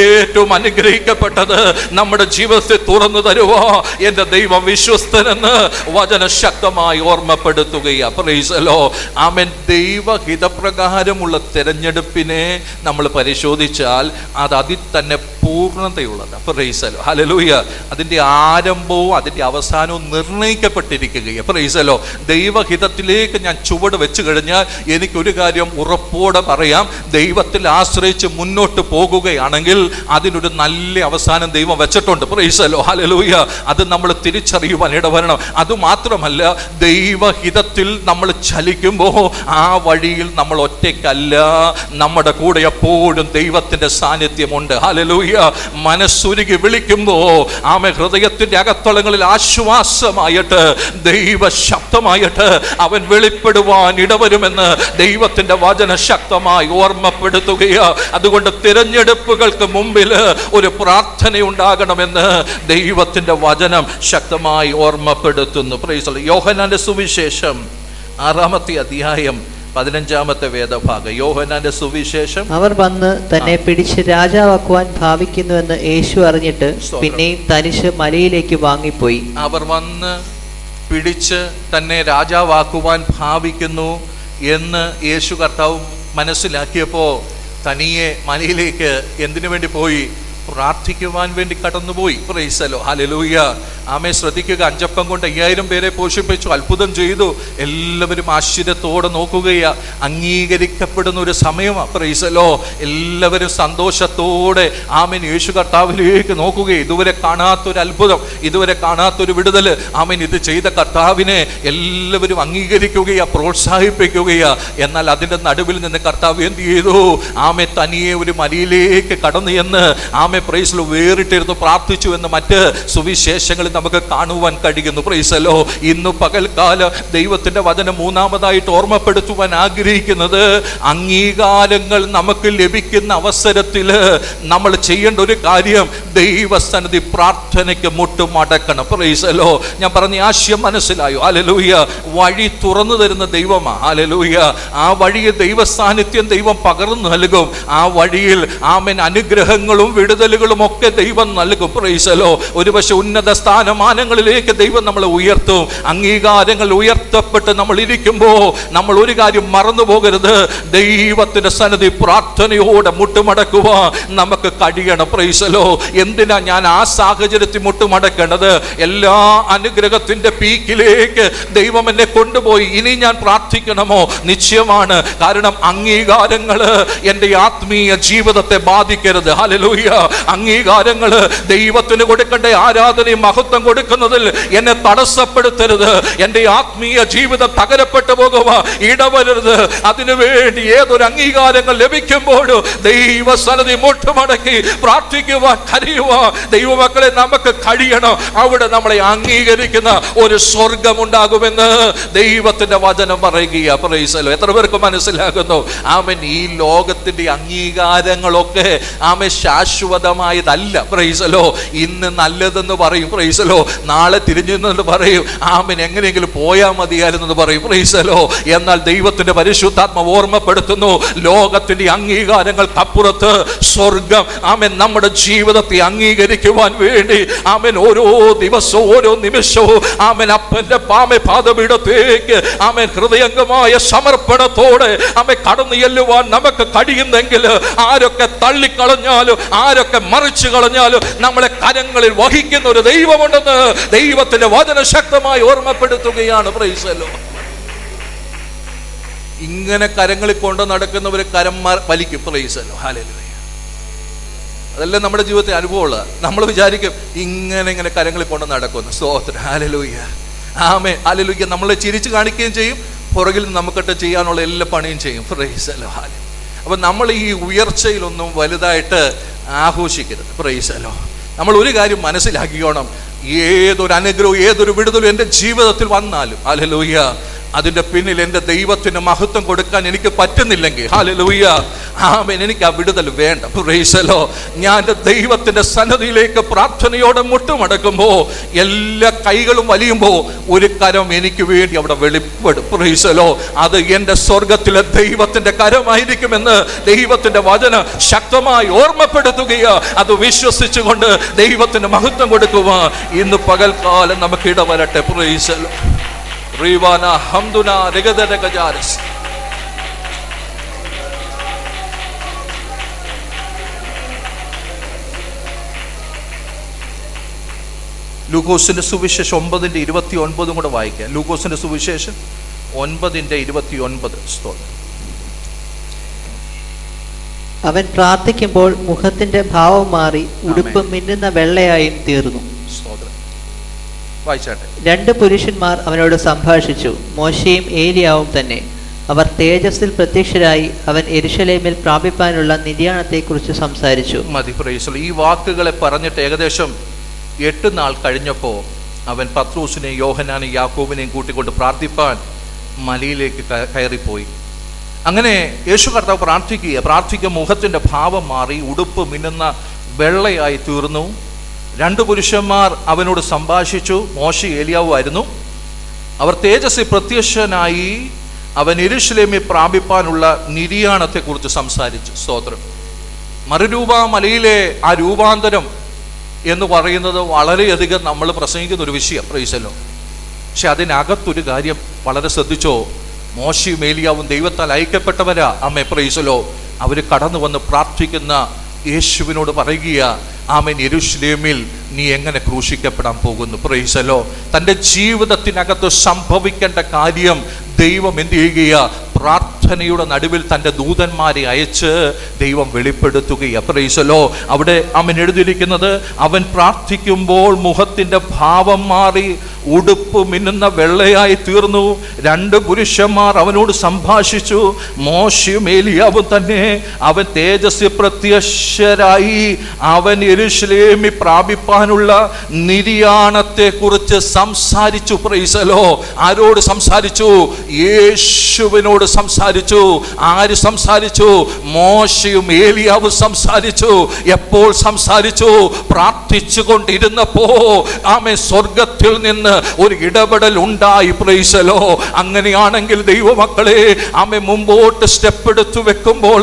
ഏറ്റവും അനുഗ്രഹിക്കപ്പെട്ടത് നമ്മുടെ ജീവിതത്തെ തുറന്നു തരുവാ എൻ്റെ ദൈവം വിശ്വസ്തനെന്ന് വചനം ശക്തമായി ഓർമ്മപ്പെടുത്തുകയാണ്. Praise the Lord. ആമേൻ. ദൈവഹിതപ്രകാരമുള്ള തെരഞ്ഞെടുപ്പ് തിരഞ്ഞെടുപ്പിനെ നമ്മൾ പരിശോധിച്ചാൽ അത് അതിൽ തന്നെ പൂർണ്ണതയുള്ളതാണ്. Praise the Lord. ഹല്ലേലൂയ. അതിൻ്റെ ആരംഭവും അതിൻ്റെ അവസാനവും നിർണയിക്കപ്പെട്ടിരിക്കുകയാണ്. Praise the Lord. ദൈവഹിതത്തിലേക്ക് ഞാൻ ചുവട് വെച്ച് കഴിഞ്ഞാൽ എനിക്കൊരു കാര്യം ഉറപ്പോടെ പറയാം, ദൈവത്തിൽ ആശ്രയിച്ച് മുന്നോട്ട് പോകുകയാണെങ്കിൽ അതിനൊരു നല്ല അവസാനം ദൈവം വെച്ചിട്ടുണ്ട്. Price the Lord. ഹല്ലേലൂയ. അത് നമ്മൾ തിരിച്ചറിയുവാൻ ഇടവരണം. അതുമാത്രമല്ല, ദൈവഹിതത്തിൽ നമ്മൾ ചലിക്കുമ്പോൾ ആ വഴിയിൽ നമ്മൾ ഒറ്റയ്ക്കല്ല, നമ്മുടെ കൂടെ എപ്പോഴും ദൈവത്തിൻ്റെ സാന്നിധ്യമുണ്ട്. ഹല്ലേലൂയ. മനസ്സുരുകി വിളിക്കുമ്പോൾ ആമേ ഹൃദയത്തിൻ്റെ അകത്തളങ്ങളിൽ ആശ്വാസമായിട്ട് ദൈവ ശബ്ദമായിട്ട് അവൻ വെളിപ്പെടുവാൻ ഇടവരുമെന്ന് ദൈവത്തിൻ്റെ വചന ശക്തമായി ഓർമ്മപ്പെടുത്തുകയാ. അതുകൊണ്ട് തിരഞ്ഞെടുപ്പുകൾക്ക് മുമ്പിൽ ഒരു പ്രാർത്ഥന ഉണ്ടാകണമെന്ന് ദൈവത്തിൻ്റെ വചനം ശക്തമായി ഓർമ്മപ്പെടുത്തുന്നു. Price the Lord. യോഹന്നാന്റെ സുവിശേഷം 6-ാമത്തെ അധ്യായം 15-ാമത്തെ വേദഭാഗം. യോഹന്നാന്റെ സുവിശേഷം. അവർ വന്ന് തന്നെ പിടിച്ച് രാജാവാക്കുവാൻ ഭാവിക്കുന്നുവെന്ന് യേശു അറിഞ്ഞിട്ട് പിന്നെയും തനിച്ച് മലയിലേക്ക് വാങ്ങിപ്പോയി. അവർ വന്ന് പിടിച്ച് തന്നെ രാജാവാക്കുവാൻ ഭാവിക്കുന്നു എന്ന് യേശു കർത്താവ് മനസ്സിലാക്കിയപ്പോൾ തനിയെ മലയിലേക്ക് എന്തിനു വേണ്ടി പോയി? പ്രാർത്ഥിക്കുവാൻ വേണ്ടി കടന്നുപോയി. Price the Lord. ഹല്ലേലൂയ. ആമേ. ശ്രദ്ധിക്കുക, 5 അപ്പം കൊണ്ട് 5000 പേരെ പോഷിപ്പിച്ചു, അത്ഭുതം ചെയ്തു. എല്ലാവരും ആശ്ചര്യത്തോടെ നോക്കുകയാ. അംഗീകരിക്കപ്പെടുന്ന ഒരു സമയമാണ്. Price the Lord. എല്ലാവരും സന്തോഷത്തോടെ ആമേൻ യേശു കർത്താവിലേക്ക് നോക്കുകയും ഇതുവരെ കാണാത്തൊരു അത്ഭുതം, ഇതുവരെ കാണാത്തൊരു വിടുതൽ, ആമേൻ ഇത് ചെയ്ത കർത്താവിനെ എല്ലാവരും അംഗീകരിക്കുകയാ, പ്രോത്സാഹിപ്പിക്കുകയാ. എന്നാൽ അതിൻ്റെ നടുവിൽ നിന്ന് കർത്താവ് എന്ത് ചെയ്തു? ആമേ തനിയെ ഒരു മലയിലേക്ക് കടന്നു എന്ന് ആമേ പ്രൈസ് ദി ലോർഡ് വേറിട്ടിരുന്നു പ്രാർത്ഥിച്ചു എന്ന് മറ്റ് സുവിശേഷങ്ങളിൽ നമുക്ക് കാണുവാൻ കഴിയുന്നു. Price the Lord. ഇന്ന് പകൽക്കാല ദൈവത്തിൻ്റെ വചനം മൂന്നാമതായിട്ട് ഓർമ്മപ്പെടുത്തുവാൻ ആഗ്രഹിക്കുന്നത്, അംഗീകാരങ്ങൾ നമുക്ക് ലഭിക്കുന്ന അവസരത്തിൽ നമ്മൾ ചെയ്യേണ്ട ഒരു കാര്യം, ദൈവസന്നിധി പ്രാർത്ഥനയ്ക്ക് മുട്ടുമടക്കണം. Price the Lord. ഞാൻ പറഞ്ഞ ആശയം മനസ്സിലായോ? ഹല്ലേലൂയ. വഴി തുറന്നു തരുന്ന ദൈവമാണ്. ഹല്ലേലൂയ. ആ വഴിയിൽ ദൈവ സാന്നിധ്യം ദൈവം പകർന്നു നൽകും. ആ വഴിയിൽ ആമേൻ അനുഗ്രഹങ്ങളും വിടുതലുകളും ഒക്കെ ദൈവം നൽകും. Price the Lord. ഒരുപക്ഷെ ഉന്നത സ്ഥാനമാനങ്ങളിലേക്ക് ദൈവം നമ്മളെ ഉയർത്തും. അംഗീകാരങ്ങൾ ഉയർത്തപ്പെട്ട് നമ്മൾ ഇരിക്കുമ്പോൾ നമ്മൾ ഒരു കാര്യം മറന്നു പോകരുത്, ദൈവത്തിന്റെ സന്നിധി പ്രാർത്ഥനയോടെ മുട്ടുമടക്കുവാൻ നമുക്ക് കഴിയണം. Price the Lord. എന്തിനാ ഞാൻ ആ സാഹചര്യത്തിൽ മുട്ടുമടക്കേണ്ടത്? എല്ലാ അനുഗ്രഹത്തിന്റെ പീക്കിലേക്ക് ദൈവം എന്നെ കൊണ്ടുപോയി. ഇനി ഞാൻ പ്രാർത്ഥിക്കണമോ? നിശ്ചയമാണ്. കാരണം അംഗീകാരങ്ങൾ എൻ്റെ ആത്മീയ ജീവിതത്തെ ബാധിക്കരുത്. ഹല്ലേലൂയ. അംഗീകാരങ്ങൾ ദൈവത്തിന് കൊടുക്കേണ്ട ആരാധനയും മഹത്വം കൊടുക്കുന്നതിൽ എന്നെ തടസ്സപ്പെടുത്തരുത്. എൻ്റെ ആത്മീയ ജീവിതം തകരപ്പെട്ടു പോകുക ഇടവരരുത്. അതിനുവേണ്ടി ഏതൊരു അംഗീകാരങ്ങൾ ലഭിക്കുമ്പോഴും ദൈവസന്നിധി മുട്ടുമടക്കി പ്രാർത്ഥിക്കുവാൻ കരയുവാൻ ദൈവമക്കളെ നമുക്ക് കഴിയണം. അവിടെ നമ്മളെ അംഗീകരിക്കുന്ന ഒരു സ്വർഗമുണ്ടാകുമെന്ന് ദൈവത്തിന്റെ വചനം പറയുക. Praise the Lord. എത്ര പേർക്ക് മനസ്സിലാകുന്നു? ആമേൻ. ഈ ലോകത്തിന്റെ അംഗീകാരങ്ങളൊക്കെ ആമേൻ ശാശ്വതമായതല്ല. Praise the Lord. ഇന്ന് നല്ലതെന്ന് പറയും. Praise the Lord. നാളെ തിരിഞ്ഞെന്ന് പറയും. ആമേൻ. എങ്ങനെയെങ്കിലും പോയാൽ മതിയായിരുന്നെന്ന് പറയും. Praise the Lord. എന്നാൽ ദൈവത്തിന്റെ പരിശുദ്ധാത്മാവ് ഓർമ്മപ്പെടുത്തുന്നു, ലോകത്തിന്റെ അംഗീകാരങ്ങൾക്കപ്പുറത്ത് സ്വർഗം ആമേൻ നമ്മുടെ ജീവിതത്തെ അംഗീകരിക്കുവാൻ വേണ്ടി ആമേൻ ഓരോ ദിവസവും ഓരോ നിമിഷവും ആമേൻ അപ്പന്റെ പാദപീഠത്തേക്ക് ആമേൻ ഹൃദയംഗമായ സമർപ്പണത്തോടെ ആമേൻ കടന്നു ചെല്ലുവാൻ നമുക്ക് കഴിയുന്നെങ്കിൽ, ആരൊക്കെ തള്ളിക്കളഞ്ഞാലും ആരൊക്കെ മറിച്ചു കളഞ്ഞാലും നമ്മളെ കരങ്ങളിൽ വഹിക്കുന്ന ഒരു ദൈവമുണ്ടെന്ന് ദൈവത്തിന്റെ വചന ശക്തമായി ഓർമ്മപ്പെടുത്തുകയാണ്. Praise the Lord. ഇങ്ങനെ കരങ്ങളിൽ കൊണ്ട് നടക്കുന്നവർ കരം വലിക്കും. Price the Lord. ഹല്ലേലൂയ. അതെല്ലാം നമ്മുടെ ജീവിതത്തിൽ അനുഭവമുള്ള. നമ്മൾ വിചാരിക്കും ഇങ്ങനെ കരങ്ങളിൽ കൊണ്ട് നടക്കുന്നു. സ്തോത്രം. ഹല്ലേലൂയ. ആമേൻ. ഹല്ലേലൂയ. നമ്മളെ ചിരിച്ചു കാണിക്കുകയും ചെയ്യും, പുറകിൽ നമുക്കിട്ട് ചെയ്യാനുള്ള എല്ലാ പണിയും ചെയ്യും. Price the Lord. അപ്പം നമ്മൾ ഈ ഉയർച്ചയിലൊന്നും വലുതായിട്ട് ആഘോഷിക്കരുത്. Price the Lord. നമ്മൾ ഒരു കാര്യം മനസ്സിലാക്കിയോണം, ഏതൊരു അനുഗ്രഹവും ഏതൊരു വിടുതലും എൻ്റെ ജീവിതത്തിൽ വന്നാലും ഹല്ലേലൂയ, അതിൻ്റെ പിന്നിൽ എൻ്റെ ദൈവത്തിന് മഹത്വം കൊടുക്കാൻ എനിക്ക് പറ്റുന്നില്ലെങ്കിൽ ഹല്ലേലൂയ ആമേൻ, എനിക്ക് ആ വിടുതൽ വേണ്ട. Price the Lord. ഞാൻ എൻ്റെ ദൈവത്തിൻ്റെ സന്നിധിയിലേക്ക് പ്രാർത്ഥനയോടെ മുട്ടുമടക്കുമ്പോൾ, എല്ലാ കൈകളും വലിയുമ്പോൾ ഒരു കരം എനിക്ക് വേണ്ടി അവിടെ വെളിപ്പെടും. Praise the Lord. അത് എൻ്റെ സ്വർഗത്തിലെ ദൈവത്തിൻ്റെ കരമായിരിക്കുമെന്ന് ദൈവത്തിൻ്റെ വചനം ശക്തമായി ഓർമ്മപ്പെടുത്തുകയോ അത് വിശ്വസിച്ചുകൊണ്ട് ദൈവത്തിന് മഹത്വം കൊടുക്കുക ഇന്ന് പകൽക്കാലം നമുക്ക് ഇടവരട്ടെ. Praise the Lord. റീവാന ഹംദുന രഗദ രഗജാരസ്. ലൂക്കോസിന്റെ സുവിശേഷം 9:29 കൂടെ വായിക്കാം. ലൂക്കോസിന്റെ സുവിശേഷം 9:29. സ്തോത്രം. അവൻ പ്രാർത്ഥിക്കുമ്പോൾ മുഖത്തിന്റെ ഭാവം മാറി ഉടുപ്പ് മിന്നുന്ന വെള്ളയായും തീർന്നു. രണ്ട് പുരുഷന്മാർ അവനോട് സംഭാഷിച്ചു, മോശയും ഏലിയാവും തന്നെ. അവർ തേജസ്സിൽ പ്രത്യക്ഷരായി അവൻ യെരൂശലേമിൽ പ്രാപിപ്പാനുള്ള നിര്യാണത്തെക്കുറിച്ച് സംസാരിച്ചു. മതി. ഈ വാക്കുകളെ പറഞ്ഞിട്ട് ഏകദേശം 8 നാൾ കഴിഞ്ഞപ്പോൾ അവൻ പത്രോസിനെയും യോഹന്നാനെയും യാക്കോബിനെയും കൂട്ടിക്കൊണ്ട് പ്രാർത്ഥിപ്പാൻ മലയിലേക്ക് കയറിപ്പോയി. അങ്ങനെ യേശു കർത്താവ് പ്രാർത്ഥിക്കുക മുഖത്തിന്റെ ഭാവം മാറി ഉടുപ്പ് മിന്നുന്ന വെള്ളയായി തീർന്നു. 2 പുരുഷന്മാർ അവനോട് സംഭാഷിച്ചു, മോശെ ഏലിയാവും ആയിരുന്നു. അവർ തേജസ്സിൽ പ്രത്യക്ഷനായി അവൻ യെരൂശലേമിൽ പ്രാപിപ്പാനുള്ള നിര്യാണത്തെക്കുറിച്ച് സംസാരിച്ചു. സ്തോത്രം. മറുരൂപ മലയിലെ ആ രൂപാന്തരം എന്ന് പറയുന്നത് വളരെയധികം നമ്മൾ പ്രസംഗിക്കുന്ന ഒരു വിഷയം. പ്രൈസല്ലോ. പക്ഷെ അതിനകത്തൊരു കാര്യം വളരെ ശ്രദ്ധിച്ചോ. മോശയും ഏലിയാവും ദൈവത്താൽ അയക്കപ്പെട്ടവരാ. അമ്മേ പ്രൈസലോ. അവർ കടന്നു വന്ന് പ്രാർത്ഥിക്കുന്ന യേശുവിനോട് പറയുക, ആമേൻ, യെരൂശലേമിൽ നീ എങ്ങനെ ക്രൂശിക്കപ്പെടാൻ പോകുന്നു. പ്രൈസലോ. തൻ്റെ ജീവിതത്തിനകത്ത് സംഭവിക്കേണ്ട കാര്യം ദൈവം എന്ത് ചെയ്യുക? പ്രാർത്ഥനയുടെ നടുവിൽ തൻ്റെ ദൂതന്മാരെ അയച്ച് ദൈവം വെളിപ്പെടുത്തുകയാണ്. പ്രൈസലോ. അവിടെ അവൻ എഴുതിയിരിക്കുന്നത്, അവൻ പ്രാർത്ഥിക്കുമ്പോൾ മുഖത്തിൻ്റെ ഭാവം മാറി ഉടുപ്പ് മിന്നുന്ന വെള്ളയായി തീർന്നു. 2 പുരുഷന്മാർ അവനോട് സംഭാഷിച്ചു, മോശയും ഏലിയാവും തന്നെ. അവൻ തേജസ്സിൽ പ്രത്യക്ഷരായി അവൻ യെരൂശലേമിൽ പ്രാപിപ്പാനുള്ള നിര്യാണത്തെ കുറിച്ച് സംസാരിച്ചു. പ്രൈസലോ. ആരോട് സംസാരിച്ചു? യേശുവിനോട് സംസാരിച്ചു. ആര് സംസാരിച്ചു? മോശയും ഏലിയാവും സംസാരിച്ചു. എപ്പോൾ സംസാരിച്ചു? പ്രാർത്ഥിച്ചു കൊണ്ടിരുന്നപ്പോ ആമേ സ്വർഗത്തിൽ നിന്ന് ഒരു ഇടപെടൽ ഉണ്ടായി. പ്രൈസലോ. അങ്ങനെയാണെങ്കിൽ ദൈവമക്കളെ, ആമേ മുമ്പോട്ട് സ്റ്റെപ്പ് എടുത്തു വെക്കുമ്പോൾ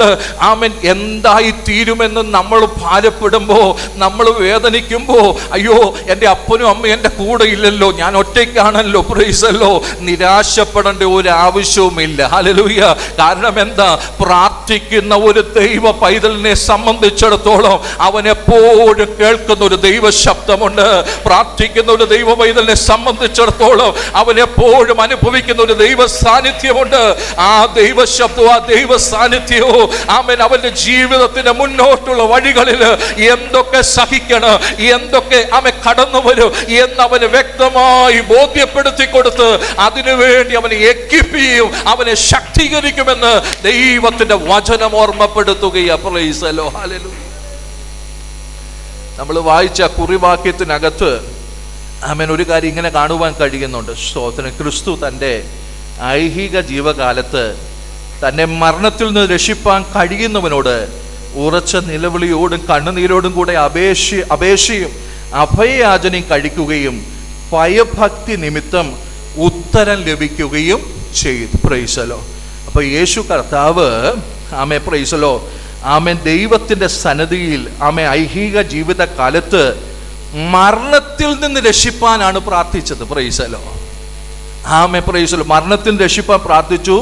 ആമേൻ എന്തായി തീരുമെന്ന് നമ്മൾ ഭാരപ്പെടുമ്പോ, നമ്മൾ വേദനിക്കുമ്പോ, അയ്യോ എൻ്റെ അപ്പനും അമ്മയും എൻ്റെ കൂടെ ഇല്ലല്ലോ, ഞാൻ ഒറ്റയ്ക്കാണല്ലോ. പ്രൈസലോ. നിരാശപ്പെടേണ്ട ഒരു ആവശ്യവുമില്ല. ഹല്ലേലൂയ. കാരണം എന്താ? പ്രാർത്ഥിക്കുന്ന ഒരു ദൈവ പൈതലിനെ സംബന്ധിച്ചിടത്തോളം അവൻ എപ്പോഴും കേൾക്കുന്ന ഒരു ദൈവ ശബ്ദമുണ്ട്. പ്രാർത്ഥിക്കുന്ന ഒരു ദൈവ പൈതലിനെ സംബന്ധിച്ചിടത്തോളം അവൻ എപ്പോഴും അനുഭവിക്കുന്ന ഒരു ദൈവ സാന്നിധ്യമുണ്ട്. ആ ദൈവ ശബ്ദവും ആ ദൈവ സാന്നിധ്യവും അവൻ അവന്റെ ജീവിതത്തിന്റെ മുന്നോട്ടുള്ള വഴികളിൽ എന്തൊക്കെ സഹിക്കണം, എന്തൊക്കെ അവൻ കടന്നു വരും എന്നവന് വ്യക്തമായി ബോധ്യപ്പെടുത്തി കൊടുത്ത് അതിനുവേണ്ടി അവനെ എക്വിപ്പ് ചെയ്യും, അവനെ ശക്തീകരിക്കുമെന്ന് ദൈവത്തിന്റെ വചനം ഓർമ്മപ്പെടുത്തുകയാണ്. Praise the Lord. ഹല്ലേലൂയ. നമ്മൾ വായിച്ച കുറിവാക്യത്തിനകത്ത് ആമേൻ ഒരു കാര്യം ഇങ്ങനെ കാണുവാൻ കഴിയുന്നുണ്ട്. സ്തോത്രം. ക്രിസ്തു തൻ്റെ ഐഹിക ജീവകാലത്ത് തന്നെ മരണത്തിൽ നിന്ന് രക്ഷിപ്പാൻ കഴിയുന്നവനോട് ഉറച്ച നിലവിളിയോടും കണ്ണുനീരോടും കൂടെ അപേക്ഷയും അഭയയാചനയും കഴിക്കുകയും ഭയഭക്തി നിമിത്തം ഉത്തരം ലഭിക്കുകയും ചെയ്തു. പ്രൈസലോ. അപ്പൊ യേശു കർത്താവ് ആമേ പ്രൈസലോ ആമേൻ ദൈവത്തിന്റെ സന്നിധിയിൽ ആമേ ഐഹിക ജീവിതകാലത്ത് മരണത്തിൽ നിന്ന് രക്ഷിപ്പാനാണ് പ്രാർത്ഥിച്ചത്. പ്രൈസലോ. ആമേ പ്രൈസലോ. മരണത്തിൽ രക്ഷിപ്പാൻ പ്രാർത്ഥിച്ചു.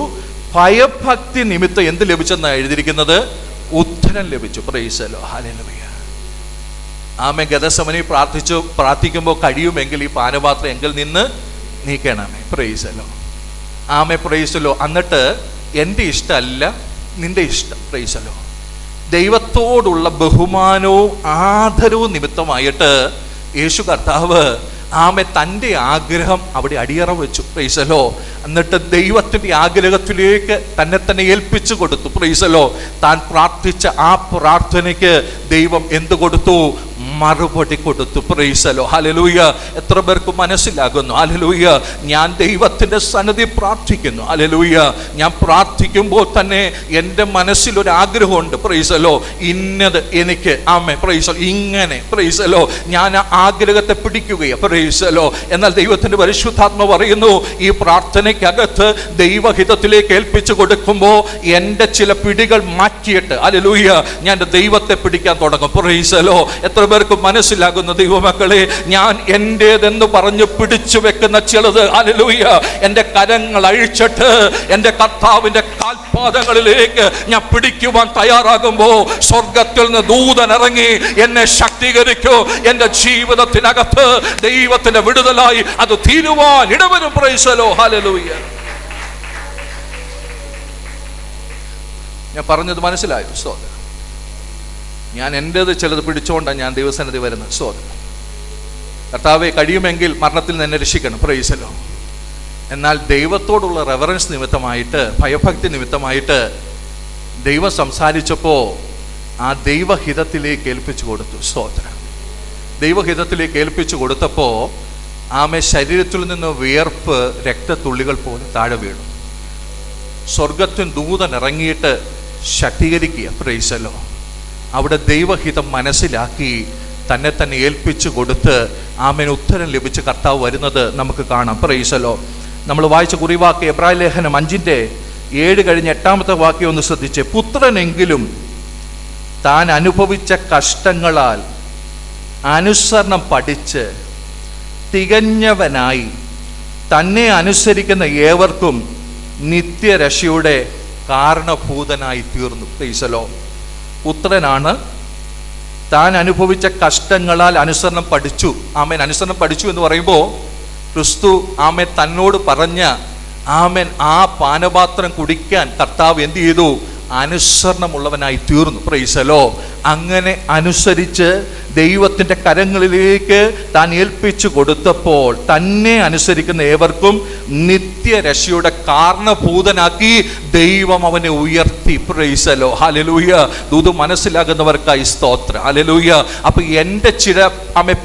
ഭയഭക്തി നിമിത്തം എന്ത് ലഭിച്ചെന്നാണ് എഴുതിയിരിക്കുന്നത്? ഉത്തരം ലഭിച്ചു. പ്രൈസലോ. ഹല്ലേലൂയ. ആമേ ഗതസമനി പ്രാർത്ഥിക്കുമ്പോൾ കഴിയുമെങ്കിൽ ഈ പാനപാത്രം എങ്കിൽ നിന്ന് നീക്കണമേ. പ്രൈസലോ. ആമേ പ്രൈസലോ. എന്നിട്ട് എൻ്റെ ഇഷ്ടമല്ല നിന്റെ ഇഷ്ടം. പ്രൈസലോ. ദൈവത്തോടുള്ള ബഹുമാനവും ആദരവും നിമിത്തമായിട്ട് യേശു കർത്താവ് ആമേ തൻ്റെ ആഗ്രഹം അവിടെ അടിയറ വെച്ചു. പ്രൈസലോ. എന്നിട്ട് ദൈവത്തിൻ്റെ ആഗ്രഹത്തിലേക്ക് തന്നെ ഏൽപ്പിച്ചു കൊടുത്തു. പ്രൈസലോ. താൻ പ്രാർത്ഥിച്ച ആ പ്രാർത്ഥനയ്ക്ക് ദൈവം എന്ത് കൊടുത്തു? മറുപടി കൊടുത്തു. പ്രൈസലോ. ഹല്ലേലൂയ. എത്ര പേർക്ക് മനസ്സിലാകുന്നു? ഹല്ലേലൂയ. ഞാൻ ദൈവത്തിൻ്റെ സന്നിധി പ്രാർത്ഥിക്കുന്നു. ഹല്ലേലൂയ. ഞാൻ പ്രാർത്ഥിക്കുമ്പോൾ തന്നെ എൻ്റെ മനസ്സിലൊരു ആഗ്രഹമുണ്ട്. പ്രൈസലോ. ഇന്നത് എനിക്ക് ആമേ പ്രൈസലോ ഇങ്ങനെ പ്രൈസലോ ഞാൻ ആഗ്രഹത്തെ പിടിക്കുകയാണ്. പ്രൈസലോ. എന്നാൽ ദൈവത്തിൻ്റെ പരിശുദ്ധാത്മ പറയുന്നു, ഈ പ്രാർത്ഥനയ്ക്കകത്ത് ദൈവഹിതത്തിലേക്ക് ഏൽപ്പിച്ചു കൊടുക്കുമ്പോൾ എൻ്റെ ചില പിടികൾ മാറ്റിയിട്ട് ഹല്ലേലൂയ ഞാൻ ദൈവത്തെ പിടിക്കാൻ തുടങ്ങും. പ്രൈസലോ. എത്ര പേർക്ക് മനസ്സിലാകുന്ന ദൈവമക്കളെ, ഞാൻ എന്റേതെന്ന് പറഞ്ഞു പിടിച്ചു വെക്കുന്ന ചിലത് ഹല്ലേലൂയ എൻ്റെ കരങ്ങൾ അഴിച്ചിട്ട് എൻ്റെ കർത്താവിൻ്റെ കാൽപാദങ്ങളിലേക്ക് ഞാൻ പിടിക്കുവാൻ തയ്യാറാകുമ്പോ സ്വർഗത്തിൽ നിന്ന് ദൂതൻ ഇറങ്ങി എന്നെ ശക്തീകരിക്കൂ. എന്റെ ജീവിതത്തിനകത്ത് ദൈവത്തിന്റെ വിടുതലായി അത് തീരുവാൻ ഇടവരും. Praise the Lord. ഹല്ലേലൂയ. ഞാൻ പറഞ്ഞത് മനസ്സിലായോ? സ്തോത്രം. ഞാൻ എൻ്റേത് ചിലത് പിടിച്ചുകൊണ്ടാണ് ഞാൻ ദൈവസന്നിധി വരുന്നത്. സ്തോത്രം. കർത്താവെ, കഴിയുമെങ്കിൽ മരണത്തിൽ നിന്ന് എന്നെ രക്ഷിക്കണം. Price the Lord. എന്നാൽ ദൈവത്തോടുള്ള റെവറൻസ് നിമിത്തമായിട്ട്, ഭയഭക്തി നിമിത്തമായിട്ട് ദൈവം സംസാരിച്ചപ്പോൾ ആ ദൈവഹിതത്തിലേക്ക് ഏൽപ്പിച്ചു കൊടുത്തു. സ്തോത്രം. ദൈവഹിതത്തിലേക്ക് ഏൽപ്പിച്ചു കൊടുത്തപ്പോൾ ആമേ ശരീരത്തിൽ നിന്ന് വിയർപ്പ് രക്തത്തുള്ളികൾ പോലെ താഴെ വീണു. സ്വർഗത്തിൽ ദൂതൻ ഇറങ്ങിയിട്ട് ശക്തീകരിക്കുക. Price the Lord. അവിടെ ദൈവഹിതം മനസ്സിലാക്കി തന്നെ തന്നെ ഏൽപ്പിച്ചു കൊടുത്ത് ആമേൻ ഉത്തരം ലഭിച്ച് കർത്താവ് വരുന്നത് നമുക്ക് കാണാം. Price the Lord. നമ്മൾ വായിച്ച കുറിവാക്യം എബ്രായ ലേഖനം 5:7 വാക്യം ഒന്ന് ശ്രദ്ധിച്ച്. പുത്രനെങ്കിലും താൻ അനുഭവിച്ച കഷ്ടങ്ങളാൽ അനുസരണം പഠിച്ച് തികഞ്ഞവനായി തന്നെ അനുസരിക്കുന്ന ഏവർക്കും നിത്യരക്ഷയുടെ കാരണഭൂതനായി തീർന്നു. Price the Lord. പുത്രനാണ് താൻ അനുഭവിച്ച കഷ്ടങ്ങളാൽ അനുസരണം പഠിച്ചു. ആമേൻ. അനുസരണം പഠിച്ചു എന്ന് പറയുമ്പോൾ ക്രിസ്തു ആമേൻ തന്നോട് പറഞ്ഞ ആമേൻ ആ പാനപാത്രം കുടിക്കാൻ കർത്താവ് എന്ത് ചെയ്തു? അനുസരണമുള്ളവനായി തീർന്നു. Price the Lord. അങ്ങനെ അനുസരിച്ച് ദൈവത്തിൻ്റെ കരങ്ങളിലേക്ക് താൻ ഏൽപ്പിച്ചു കൊടുത്തപ്പോൾ തന്നെ അനുസരിക്കുന്ന ഏവർക്കും നിത്യരക്ഷയുടെ കാരണഭൂതനാക്കി ദൈവം അവനെ ഉയർത്തി. Price the Lord. ഹല്ലേലൂയ. ഇത് മനസ്സിലാകുന്നവർക്കായി സ്തോത്രം. ഹല്ലേലൂയ. അപ്പൊ എൻ്റെ ചില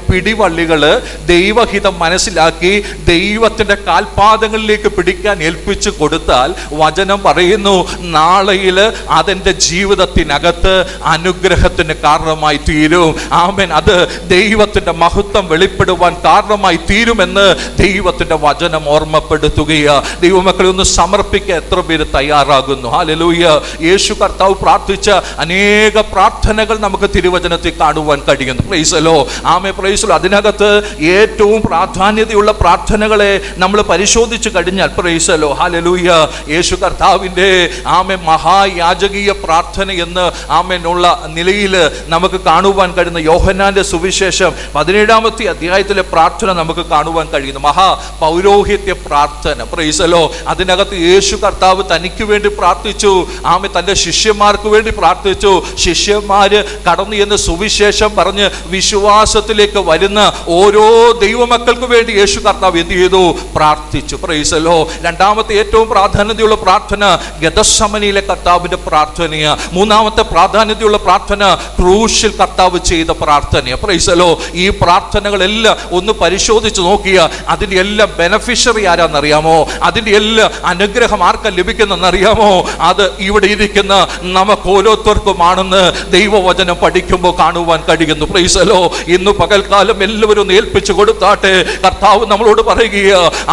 പിടിവള്ളികള് ദൈവഹിതം മനസ്സിലാക്കി ദൈവത്തിന്റെ കാൽപാദങ്ങളിലേക്ക് പിടിക്കാൻ ഏൽപ്പിച്ചു കൊടുത്താൽ വചനം പറയുന്നു നാളെയില് അതെന്റെ ജീവിതത്തിനകത്ത് അനുഗ്രഹത്തിന് കാരണമായി തീരും. ആമേൻ. അത് ദൈവത്തിന്റെ മഹത്വം വെളിപ്പെടുവാൻ കാരണമായി തീരുമെന്ന് ദൈവത്തിന്റെ വചനം ഓർമ്മപ്പെടുത്തുകയാ. ദൈവമക്കളെ ഒന്ന് സമർപ്പിക്കാൻ എത്ര പേര് തയ്യാറാകുന്നു? ഹല്ലേലൂയ. യേശു കർത്താവ് പ്രാർത്ഥിച്ച അനേക പ്രാർത്ഥനകൾ നമുക്ക് തിരുവചനത്തിൽ കാണുവാൻ കഴിയുന്നു. Price the Lord. Amen. Praise the Lord. അതിനകത്ത് ഏറ്റവും പ്രാധാന്യതയുള്ള പ്രാർത്ഥനകളെ നമ്മൾ പരിശോധിച്ചു കഴിഞ്ഞാൽ പ്രൈസ് ദി ലോർഡ്. ഹല്ലേലൂയ. യേശു കർത്താവിന്റെ ആമേൻ മഹായാജകീയ പ്രാർത്ഥന എന്ന് ആമേൻ ഉള്ള നിലയിൽ നമുക്ക് കാണുവാൻ കഴിയുന്ന യോഹന്നാന്റെ സുവിശേഷം 17 അധ്യായത്തിലെ പ്രാർത്ഥന നമുക്ക് കാണുവാൻ കഴിയുന്നു. മഹാ പൗരോഹിത്യ പ്രാർത്ഥന. Praise the Lord. അതിനകത്ത് യേശു കർത്താവ് തനിക്ക് വേണ്ടി പ്രാർത്ഥിച്ചു. ആമേൻ. തന്റെ ശിഷ്യന്മാർക്ക് വേണ്ടി പ്രാർത്ഥിച്ചു. ശിഷ്യന്മാര് കടന്നു എന്ന് സുവിശേഷം പറഞ്ഞ് വിശ്വാസത്തിലേക്ക് വരുന്ന ഓരോ ദൈവമക്കൾക്ക് വേണ്ടി യേശു കർത്താവ് എന്ത് ചെയ്തു? പ്രാർത്ഥിച്ചു. Price the Lord. രണ്ടാമത്തെ ഏറ്റവും പ്രാധാന്യതയുള്ള പ്രാർത്ഥന ഗെത്സമനിയിലെ കർത്താവിന്റെ പ്രാർത്ഥനയാ. മൂന്നാമത്തെ പ്രാധാന്യതയുള്ള പ്രാർത്ഥന ക്രൂശിൽ കർത്താവ് ചെയ്ത പ്രാർത്ഥനയാ. Price the Lord. ഈ പ്രാർത്ഥനകളെല്ലാം ഒന്ന് പരിശോധിച്ച് നോക്കിയ അതിന്റെ എല്ലാം ബെനഫിഷ്യറി ആരാന്നറിയാമോ? അതിന്റെ എല്ലാം അനുഗ്രഹം ആർക്കാ ലഭിക്കുന്നറിയാമോ? അത് ഇവിടെ ഇരിക്കുന്ന നമുക്ക് ഓരോരുത്തർക്കുമാണെന്ന് ദൈവവചനം പഠിക്കുമ്പോൾ കാണുവാൻ കഴിയുന്നു. Price the Lord. ഇന്ന് പകൽക്കാലം എല്ലാവരും ഒന്ന് ഏൽപ്പിച്ചു കൊടുത്താട്ടെ. കർത്താവ് നമ്മളോട് പറയുക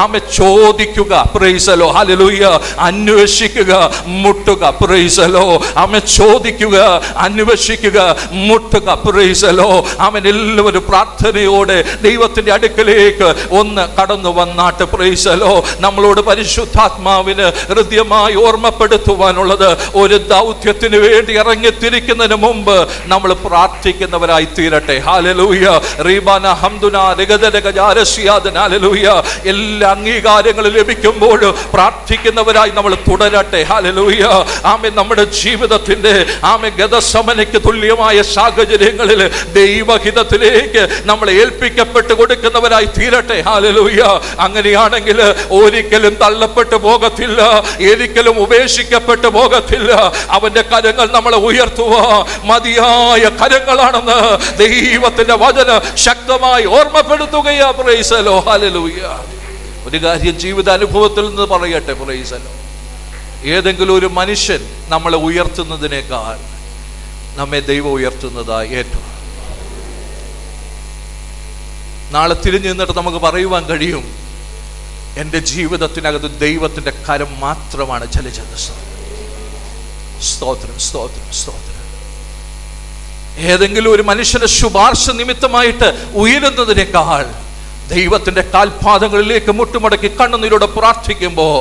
ആമേ ചോദിക്കുക. Praise the Lord. ഹല്ലേലൂയ. അന്വേഷിക്കുക, മുട്ടുക. Praise the Lord. ആമേ ചോദിക്കുക, അന്വേഷിക്കുക, മുട്ടുക. Praise the Lord. ആമേൻ. എല്ലാവരും പ്രാർത്ഥനയോടെ ദൈവത്തിന്റെ അടുക്കലേക്ക് ഒന്ന് കടന്നു വന്നാട്ട്. Price the Lord. നമ്മളോട് പരിശുദ്ധാത്മാവിന് ഹൃദ്യമായി ഓർമ്മപ്പെടുത്തുവാനുള്ളത് ഒരു ദൗത്യത്തിന് വേണ്ടി ഇറങ്ങിത്തിരിക്കുന്നതിന് മുമ്പ് നമ്മൾ പ്രാർത്ഥിക്കുന്നവരായി തീരട്ടെ. ഹല്ലേലൂയ. റീബാന ഹംദുന രഗദരഗജാരസ്യാദന. ഹല്ലേലൂയ. എല്ലാ അംഗീകാരങ്ങളും ലഭിക്കുമ്പോൾ പ്രാർത്ഥിക്കുന്നവരായി നമ്മൾ തുടരട്ടെ. ഹല്ലേലൂയ. ആമേൻ. നമ്മുടെ ജീവിതത്തിന്റെ ആമേൻ ഗെത്സമനിക്ക് തുല്യമായ സാഹചര്യങ്ങളിൽ ദൈവഹിതത്തിലേക്ക് നമ്മൾ ഏൽപ്പിക്കപ്പെട്ട് കൊടുക്കുന്നവരായി തീരട്ടെ. ഹല്ലേലൂയ. അങ്ങനെയാണെങ്കിൽ ഒരിക്കലും തള്ളപ്പെട്ടു പോകത്തില്ല, ഒരിക്കലും ഉപേക്ഷിക്കപ്പെട്ടു പോകത്തില്ല. അവന്റെ കരങ്ങൾ നമ്മളെ ഉയർത്തുക മതിയായ കരങ്ങളാണെന്ന് ദൈവത്തിന്റെ വചനം ശക്തമായി ഓർമ്മപ്പെടുത്തുകയാ. Praise the Lord. ഹല്ലേലൂയ. ഒരു കാര്യം ജീവിത അനുഭവത്തിൽ നിന്ന് പറയട്ടെ. Praise the Lord. ഏതെങ്കിലും ഒരു മനുഷ്യൻ നമ്മളെ ഉയർത്തുന്നതിനേക്കാൾ നമ്മെ ദൈവം ഉയർത്തുന്നതായി ഏറ്റവും. നാളെ തിരിഞ്ഞു നിന്നിട്ട് നമുക്ക് പറയുവാൻ കഴിയും എൻ്റെ ജീവിതത്തിനകത്ത് ദൈവത്തിൻ്റെ കരം മാത്രമാണ് ചലിച്ചത്. സ്തോത്രം, സ്തോത്രം, സ്തോത്രം. ഏതെങ്കിലും ഒരു മനുഷ്യന്റെ ശുപാർശ നിമിത്തമായിട്ട് ഉയരുന്നതിനേക്കാൾ ദൈവത്തിന്റെ കാൽപാദങ്ങളിലേക്ക് മുട്ടുമടക്കി കണ്ണുനീരോടെ പ്രാർത്ഥിക്കുമ്പോൾ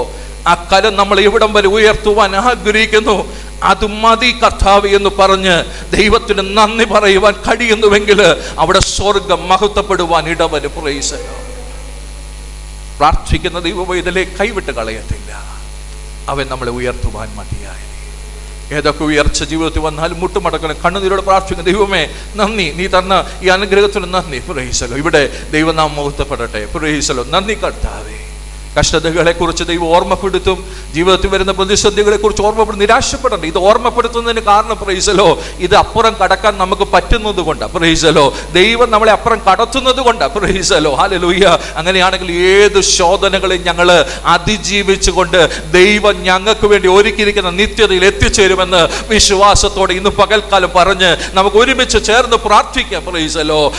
ആ കരം നമ്മൾ ഇവിടം വരെ ഉയർത്തുവാൻ ആഗ്രഹിക്കുന്നു. അത് മതി കർത്താവേ എന്ന് പറഞ്ഞ് ദൈവത്തിന് നന്ദി പറയുവാൻ കഴിയുന്നുവെങ്കിൽ അവിടെ സ്വർഗം മഹത്വപ്പെടുവാൻ ഇടവരും. Praise the Lord. പ്രാർത്ഥിക്കുന്ന ദൈവവേദനയെ കൈവിട്ട് കളയത്തില്ല. അവൻ നമ്മളെ ഉയർത്തുവാൻ മതിയായി. ഏതൊക്കെ ഉയർച്ച ജീവിതത്തിൽ വന്നാലും മുട്ടുമടക്കണം, കണ്ണുനീരോടെ പ്രാർത്ഥിക്കുന്ന ദൈവമേ നന്ദി, നീ തന്ന ഈ അനുഗ്രഹത്തിന് നന്ദി. Price the Lord. ഇവിടെ ദൈവനാമം മഹത്വപ്പെടട്ടെ. Price the Lord. നന്ദി കർത്താവേ. കഷ്ടതകളെ കുറിച്ച് ദൈവം ഓർമ്മപ്പെടുത്തും. ജീവിതത്തിൽ വരുന്ന പ്രതിസന്ധികളെ കുറിച്ച് ഓർമ്മപ്പെടും. നിരാശപ്പെടണ്ട. ഇത് ഓർമ്മപ്പെടുത്തുന്നതിന് കാരണം പ്രൈസ് ദി ലോർഡ് ഇത് അപ്പുറം കടക്കാൻ നമുക്ക് പറ്റുന്നത് കൊണ്ടാണ്. Price the Lord. ദൈവം നമ്മളെ അപ്പുറം കടത്തുന്നത് കൊണ്ടാണ്. Price the Lord. ഹല്ലേലൂയ. അങ്ങനെയാണെങ്കിൽ ഏത് ശോധനകളെയും ഞങ്ങൾ അതിജീവിച്ചുകൊണ്ട് ദൈവം ഞങ്ങൾക്ക് വേണ്ടി ഒരുക്കിയിരിക്കുന്ന നിത്യതയിൽ എത്തിച്ചേരുമെന്ന് വിശ്വാസത്തോടെ ഇന്ന് പകൽക്കാലം പറഞ്ഞ് നമുക്ക് ഒരുമിച്ച് ചേർന്ന് പ്രാർത്ഥിക്കാം. Price the Lord.